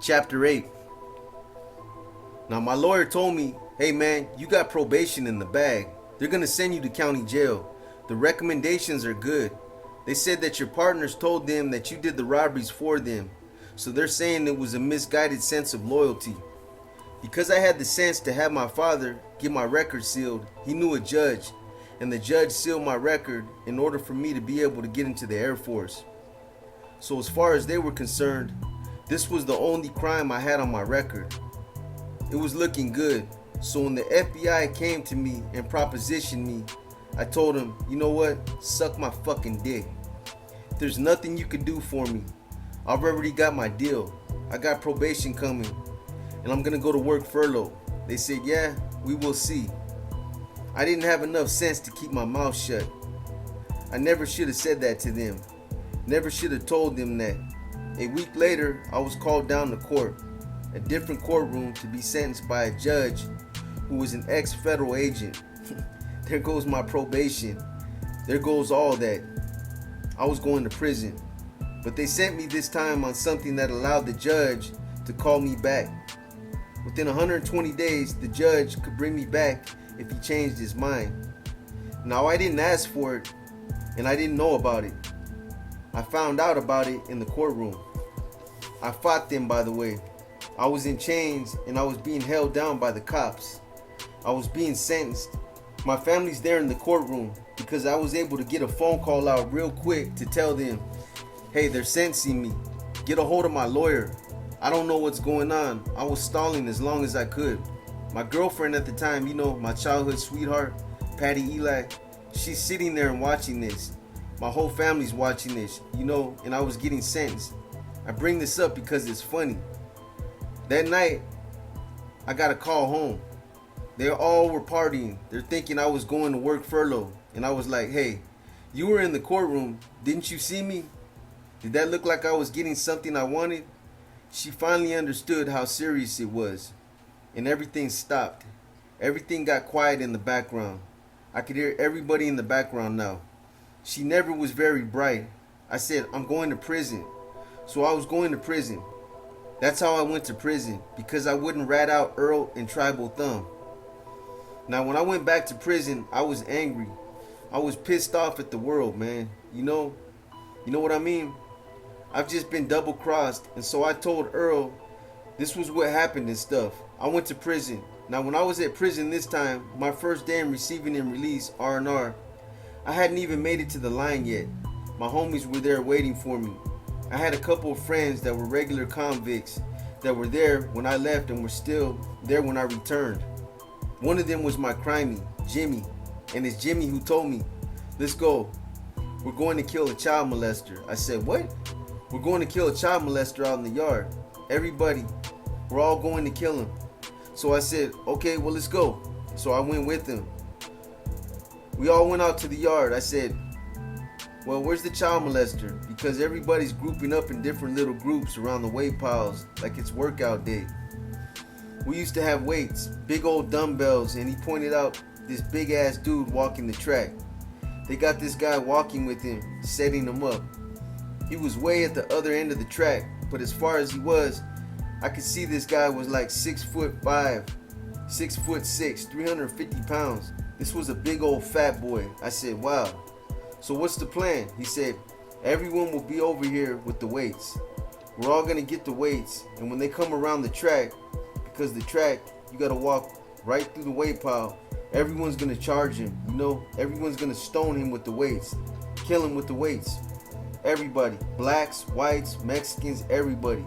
Chapter 8. Now my lawyer told me, hey man, you got probation in the bag. They're gonna send you to county jail. The recommendations are good. They said that your partners told them that you did the robberies for them. So they're saying it was a misguided sense of loyalty. Because I had the sense to have my father get my record sealed, he knew a judge, and the judge sealed my record in order for me to be able to get into the Air Force. So as far as they were concerned, this was the only crime I had on my record. It was looking good. So when the FBI came to me and propositioned me, I told them, you know what? Suck my fucking dick. There's nothing you can do for me. I've already got my deal. I got probation coming, and I'm gonna go to work furlough. They said, yeah, we will see. I didn't have enough sense to keep my mouth shut. I never should have said that to them. Never should have told them that. A week later, I was called down to court, a different courtroom, to be sentenced by a judge who was an ex-federal agent. There goes my probation. There goes all that. I was going to prison. But they sent me this time on something that allowed the judge to call me back. Within 120 days, the judge could bring me back if he changed his mind. Now, I didn't ask for it, and I didn't know about it. I found out about it in the courtroom. I fought them, by the way. I was in chains, and I was being held down by the cops. I was being sentenced. My family's there in the courtroom because I was able to get a phone call out real quick to tell them, hey, they're sentencing me. Get a hold of my lawyer. I don't know what's going on. I was stalling as long as I could. My girlfriend at the time, my childhood sweetheart, Patty Eli, she's sitting there and watching this. My whole family's watching this, and I was getting sentenced. I bring this up because it's funny. That night, I got a call home. They all were partying. They're thinking I was going to work furlough. And I was like, hey, you were in the courtroom. Didn't you see me? Did that look like I was getting something I wanted? She finally understood how serious it was. And everything stopped. Everything got quiet in the background. I could hear everybody in the background now. She never was very bright. I said, I'm going to prison. So I was going to prison. That's how I went to prison, because I wouldn't rat out Earl and Tribal Thumb. Now, when I went back to prison, I was angry. I was pissed off at the world, man. You know what I mean? I've just been double crossed, and so I told Earl this was what happened and stuff. I went to prison. Now, when I was at prison this time, my first day in receiving and release, R&R, I hadn't even made it to the line yet. My homies were there waiting for me. I had a couple of friends that were regular convicts that were there when I left and were still there when I returned. One of them was my crimey, Jimmy, and it's Jimmy who told me, let's go. We're going to kill a child molester. I said, what? We're going to kill a child molester out in the yard. Everybody, we're all going to kill him. So I said, okay, well, let's go. So I went with him. We all went out to the yard. I said, well, where's the child molester? Because everybody's grouping up in different little groups around the weight piles like it's workout day. We used to have weights, big old dumbbells, and he pointed out this big ass dude walking the track. They got this guy walking with him, setting him up. He was way at the other end of the track, but as far as he was, I could see this guy was like 6'5", 6'6", 350 pounds. This was a big old fat boy. I said, wow. So what's the plan? He said, everyone will be over here with the weights. We're all gonna get the weights, and when they come around the track, because the track, you gotta walk right through the weight pile, everyone's gonna charge him, everyone's gonna stone him with the weights, kill him with the weights. Everybody, blacks, whites, Mexicans, everybody.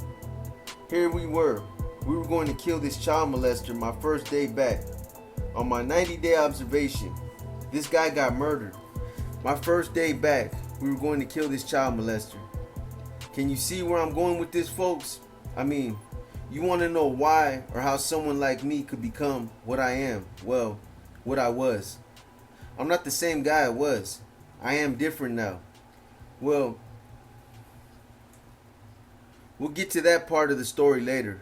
Here we were going to kill this child molester my first day back. On my 90-day observation, this guy got murdered. My first day back, we were going to kill this child molester. Can you see where I'm going with this, folks? I mean, you want to know why or how someone like me could become what I am? Well, what I was. I'm not the same guy I was. I am different now. Well, we'll get to that part of the story later.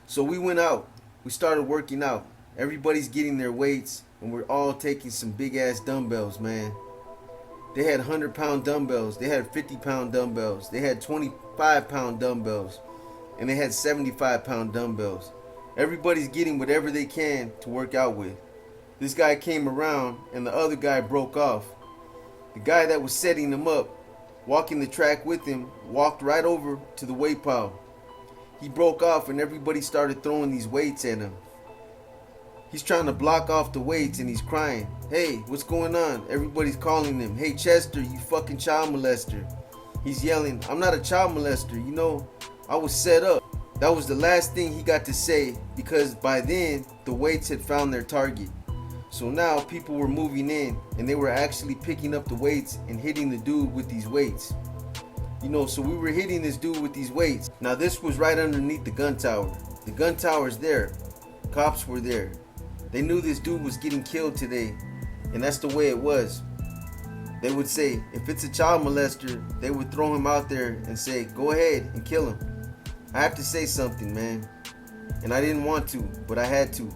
So we went out. We started working out. Everybody's getting their weights, and we're all taking some big ass dumbbells, man. They had 100-pound dumbbells. They had 50-pound dumbbells. They had 25-pound dumbbells. and they had 75-pound dumbbells. Everybody's getting whatever they can to work out with. This guy came around and the other guy broke off. The guy that was setting him up, walking the track with him, walked right over to the weight pile. He broke off and everybody started throwing these weights at him. He's trying to block off the weights and he's crying. Hey, what's going on? Everybody's calling him. Hey, Chester, you fucking child molester. He's yelling, I'm not a child molester, you know, I was set up. That was the last thing he got to say because by then the weights had found their target. So now people were moving in and they were actually picking up the weights and hitting the dude with these weights. You know, so we were hitting this dude with these weights. Now this was right underneath the gun tower. The gun tower's there. Cops were there. They knew this dude was getting killed today, and that's the way it was. They would say, if it's a child molester, they would throw him out there and say, go ahead and kill him. I have to say something, man. And I didn't want to, but I had to.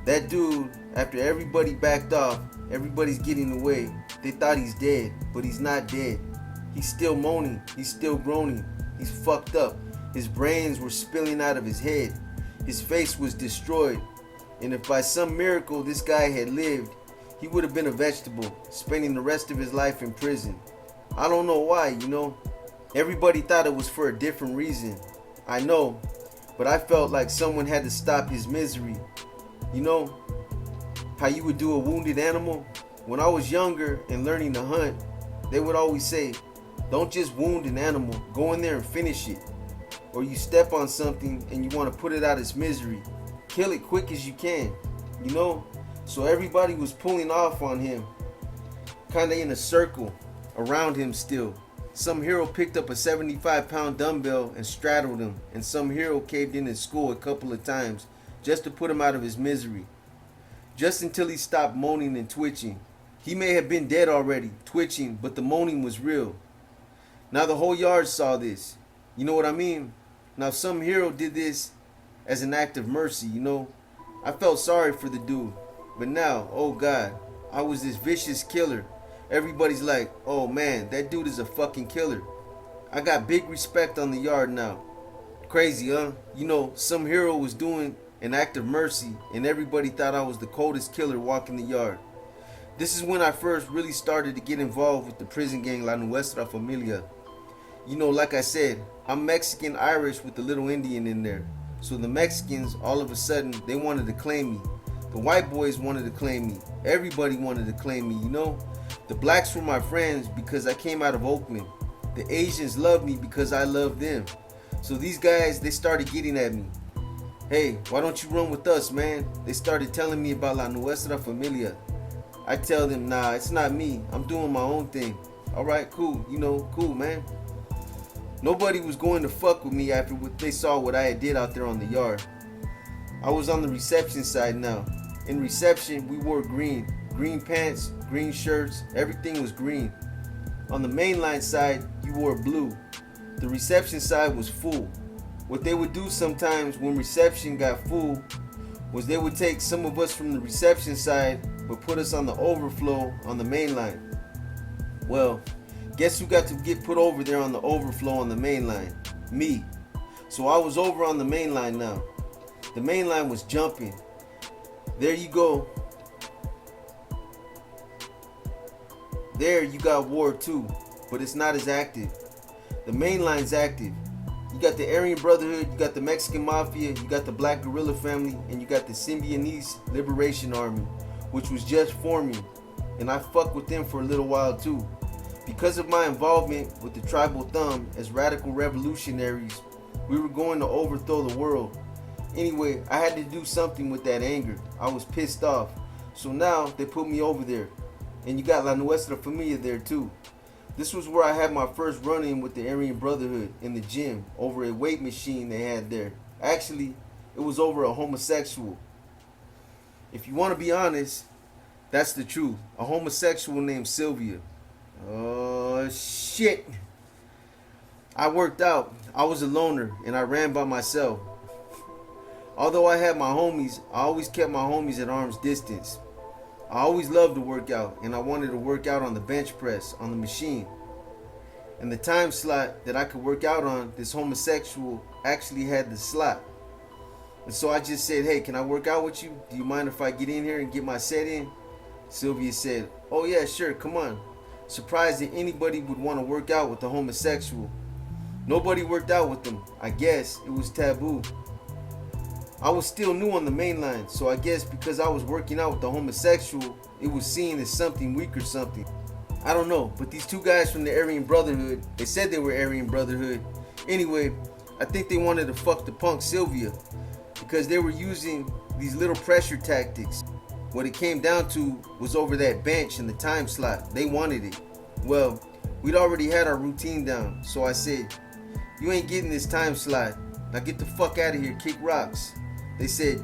That dude, after everybody backed off, everybody's getting away, they thought he's dead, but he's not dead. He's still moaning, he's still groaning, he's fucked up. His brains were spilling out of his head. His face was destroyed. And if by some miracle this guy had lived, he would have been a vegetable, spending the rest of his life in prison. I don't know why, you know. Everybody thought it was for a different reason. I know, but I felt like someone had to stop his misery. You know how you would do a wounded animal? When I was younger and learning to hunt, they would always say, don't just wound an animal, go in there and finish it. Or you step on something and you want to put it out its misery. Kill it quick as you can, you know? So everybody was pulling off on him, kind of in a circle around him still. Some hero picked up a 75-pound dumbbell and straddled him, and some hero caved in his skull a couple of times just to put him out of his misery. Just until he stopped moaning and twitching. He may have been dead already, twitching, but the moaning was real. Now the whole yard saw this. You know what I mean? Now some hero did this as an act of mercy, you know. I felt sorry for the dude. But now, oh God, I was this vicious killer. Everybody's like, oh man, that dude is a fucking killer. I got big respect on the yard now. Crazy, huh? You know, some hero was doing an act of mercy and everybody thought I was the coldest killer walking the yard. This is when I first really started to get involved with the prison gang La Nuestra Familia. You know, like I said, I'm Mexican Irish with a little Indian in there. So the Mexicans, all of a sudden, they wanted to claim me. The white boys wanted to claim me. Everybody wanted to claim me, you know. The blacks were my friends because I came out of Oakland. The Asians loved me because I loved them. So these guys, they started getting at me. Hey, why don't you run with us, man? They started telling me about La Nuestra Familia. I tell them, nah, it's not me. I'm doing my own thing. All right, cool. You know, cool, man. Nobody was going to fuck with me after what they saw what I did out there on the yard. I was on the reception side now. In reception, we wore green. Green pants, green shirts, everything was green. On the mainline side, you wore blue. The reception side was full. What they would do sometimes when reception got full was they would take some of us from the reception side but put us on the overflow on the main line. Well, guess who got to get put over there on the overflow on the main line? Me. So I was over on the main line now. The main line was jumping. There you go. There you got War 2, but it's not as active. The main line's active. You got the Aryan Brotherhood, you got the Mexican Mafia, you got the Black Guerrilla Family, and you got the Symbionese Liberation Army, which was just forming. And I fucked with them for a little while too. Because of my involvement with the Tribal Thumb as radical revolutionaries, we were going to overthrow the world. Anyway, I had to do something with that anger. I was pissed off. So now they put me over there. And you got La Nuestra Familia there too. This was where I had my first run-in with the Aryan Brotherhood in the gym over a weight machine they had there. Actually, it was over a homosexual. If you want to be honest, that's the truth. A homosexual named Sylvia. Oh, shit. I worked out. I was a loner and I ran by myself. Although I had my homies, I always kept my homies at arm's distance. I always loved to work out and I wanted to work out on the bench press, on the machine. And the time slot that I could work out on, this homosexual actually had the slot. And so I just said, hey, can I work out with you? Do you mind if I get in here and get my set in? Sylvia said, oh yeah, sure, come on. Surprised that anybody would want to work out with a homosexual. Nobody worked out with them. I guess it was taboo. I was still new on the main line, so I guess because I was working out with the homosexual, it was seen as something weak or something. I don't know, but these two guys from the Aryan Brotherhood, they said they were Aryan Brotherhood. Anyway, I think they wanted to fuck the punk Sylvia because they were using these little pressure tactics. What it came down to was over that bench and the time slot. They wanted it. Well, we'd already had our routine down, so I said, you ain't getting this time slot. Now get the fuck out of here, kick rocks. They said,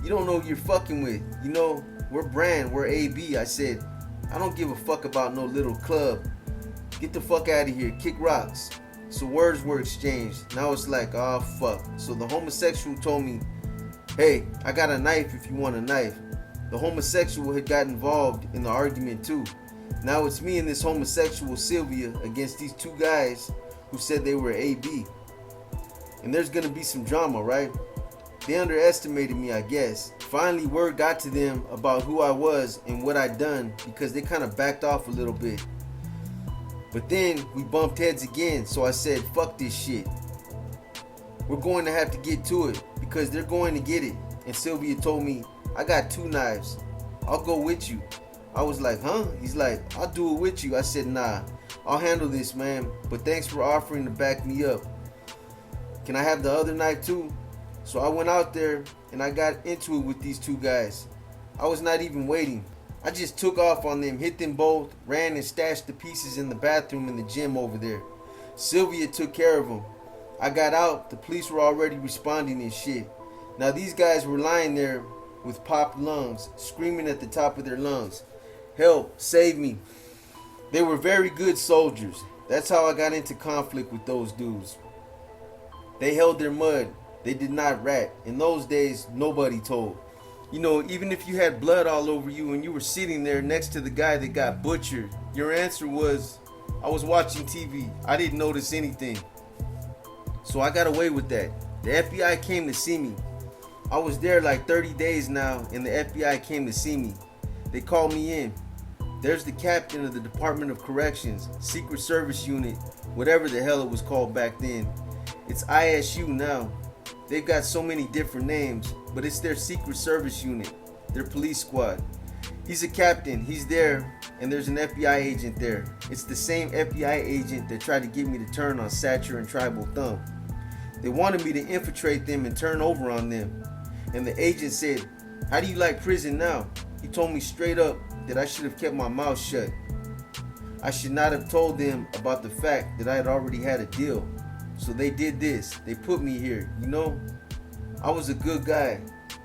you don't know who you're fucking with. You know, we're brand, we're AB. I said, I don't give a fuck about no little club. Get the fuck out of here, kick rocks. So words were exchanged. Now it's like, oh fuck. So the homosexual told me, hey, I got a knife if you want a knife. The homosexual had got involved in the argument too. Now it's me and this homosexual Sylvia against these two guys who said they were AB. And there's gonna be some drama, right? They underestimated me, I guess. Finally, word got to them about who I was and what I'd done because they kind of backed off a little bit. But then we bumped heads again, so I said, fuck this shit. We're going to have to get to it because they're going to get it. And Sylvia told me, I got 2 knives. I'll go with you. I was like, huh? He's like, I'll do it with you. I said, nah, I'll handle this, man. But thanks for offering to back me up. Can I have the other knife too? So I went out there and I got into it with these 2 guys. I was not even waiting. I just took off on them, hit them both, ran and stashed the pieces in the bathroom in the gym over there. Sylvia took care of them. I got out, the police were already responding and shit. Now these guys were lying there with popped lungs, screaming at the top of their lungs, help, save me. They were very good soldiers. That's how I got into conflict with those dudes. They held their mud. They did not rat. In those days, nobody told. You know, even if you had blood all over you and you were sitting there next to the guy that got butchered, your answer was, I was watching TV. I didn't notice anything. So I got away with that. The FBI came to see me. I was there like 30 days now and the FBI came to see me. They called me in. There's the captain of the Department of Corrections, Secret Service Unit, whatever the hell it was called back then. It's ISU now. They've got so many different names, but it's their Secret Service Unit, their police squad. He's a captain, he's there, and there's an FBI agent there. It's the same FBI agent that tried to get me to turn on Satcher and Tribal Thumb. They wanted me to infiltrate them and turn over on them. And the agent said, how do you like prison now? He told me straight up that I should have kept my mouth shut. I should not have told them about the fact that I had already had a deal. So they did this. They put me here. You know, I was a good guy.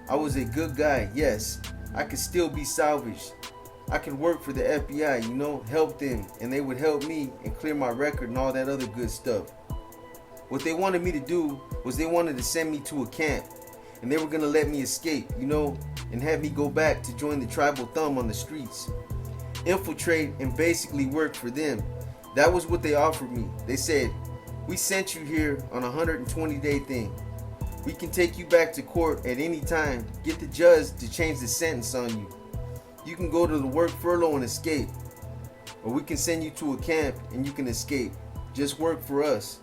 I was a good guy, yes. I could still be salvaged. I could work for the FBI, you know, help them, and they would help me and clear my record and all that other good stuff. What they wanted me to do was they wanted to send me to a camp, and they were going to let me escape, you know, and have me go back to join the Tribal Thumb on the streets. Infiltrate and basically work for them. That was what they offered me. They said, we sent you here on a 120-day thing. We can take you back to court at any time, get the judge to change the sentence on you. You can go to the work furlough and escape. Or we can send you to a camp and you can escape. Just work for us.